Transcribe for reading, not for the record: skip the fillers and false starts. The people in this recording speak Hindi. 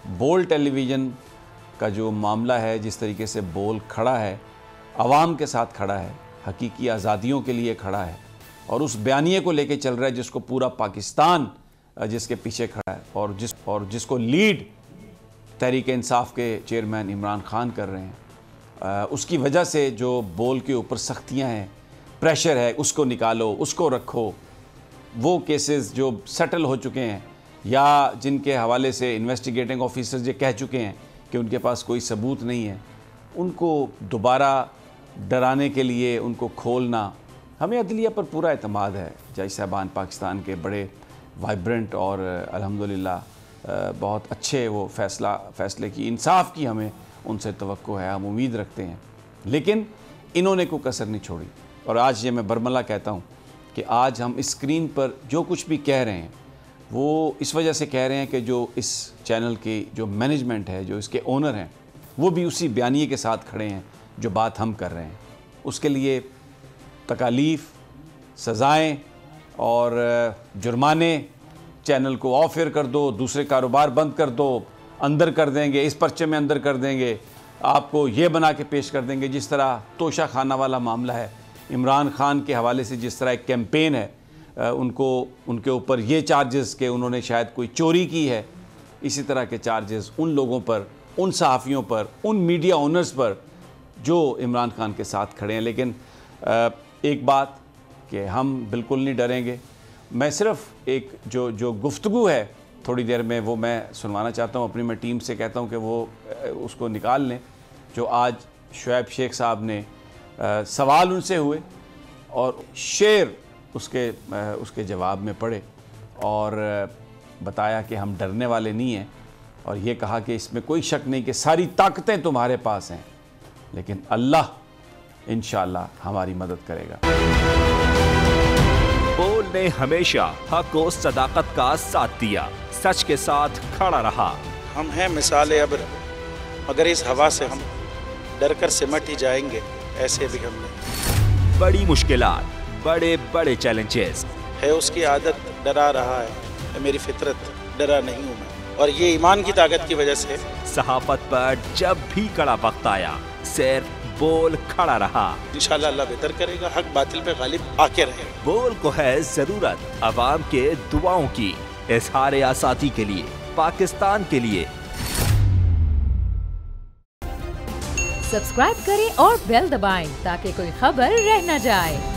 बोल टेलीविज़न का जो मामला है, जिस तरीके से बोल खड़ा है, आवाम के साथ खड़ा है, हकीकी आज़ादियों के लिए खड़ा है और उस बयानिए को लेके चल रहा है जिसको पूरा पाकिस्तान जिसके पीछे खड़ा है और जिसको लीड तहरीक इंसाफ के चेयरमैन इमरान खान कर रहे हैं, उसकी वजह से जो बोल के ऊपर सख्तियाँ हैं, प्रेशर है, उसको निकालो, उसको रखो। वो केसेस जो सेटल हो चुके हैं या जिनके हवाले से इन्वेस्टिगेटिंग ऑफिसर्स ये कह चुके हैं कि उनके पास कोई सबूत नहीं है, उनको दोबारा डराने के लिए उनको खोलना। हमें अदलिया पर पूरा एतमाद है। जज साहबान पाकिस्तान के बड़े वाइब्रेंट और अल्हम्दुलिल्लाह बहुत अच्छे वो फ़ैसले की, इंसाफ की हमें उनसे तवक्को है, हम उम्मीद रखते हैं। लेकिन इन्होंने कोई कसर नहीं छोड़ी और आज ये मैं बरमला कहता हूँ कि आज हम स्क्रीन पर जो कुछ भी कह रहे हैं वो इस वजह से कह रहे हैं कि जो इस चैनल की जो मैनेजमेंट है, जो इसके ओनर हैं, वो भी उसी बयानिए के साथ खड़े हैं जो बात हम कर रहे हैं। उसके लिए तकालीफ़, सज़ाएँ और जुर्माने, चैनल को ऑफ एयर कर दो, दूसरे कारोबार बंद कर दो, अंदर कर देंगे, इस पर्चे में अंदर कर देंगे, आपको ये बना के पेश कर देंगे। जिस तरह तोशा खाना वाला मामला है, इमरान खान के हवाले से जिस तरह एक कैंपेन है, उनके ऊपर ये चार्जेस कि उन्होंने शायद कोई चोरी की है, इसी तरह के चार्जेस उन लोगों पर, उन सहाफ़ियों पर, उन मीडिया ओनर्स पर जो इमरान खान के साथ खड़े हैं। लेकिन एक बात कि हम बिल्कुल नहीं डरेंगे। मैं सिर्फ़ एक जो गुफ्तगू है थोड़ी देर में वो मैं सुनवाना चाहता हूँ। अपनी मैं टीम से कहता हूँ कि वो उसको निकाल लें, जो आज शुएब शेख साहब ने सवाल उनसे हुए और शेर उसके जवाब में पढ़े और बताया कि हम डरने वाले नहीं हैं और ये कहा कि इसमें कोई शक नहीं कि सारी ताकतें तुम्हारे पास हैं, लेकिन अल्लाह इंशाअल्लाह हमारी मदद करेगा। बोल ने हमेशा हक और सदाकत का साथ दिया, सच के साथ खड़ा रहा। हम हैं मिसाल अब्र, मगर इस हवा से हम डर कर सिमट ही जाएंगे, ऐसे भी हमने। बड़ी मुश्किलात, बड़े बड़े चैलेंजेस है उसकी आदत, डरा रहा है, मेरी फितरत डरा नहीं हूँ मैं, और ये ईमान की ताकत की वजह से। सहाफत पर जब भी कड़ा वक्त आया, सिर्फ बोल खड़ा रहा। इंशाअल्लाह अल्लाह बेहतर करेगा, हक बातिल पे गालिब आके रहेगा। बोल को है जरूरत अवाम के दुआओं की, इज़हार आज़ादी के लिए, पाकिस्तान के लिए। सब्सक्राइब करें और बेल दबाएं ताकि कोई खबर रह न जाए।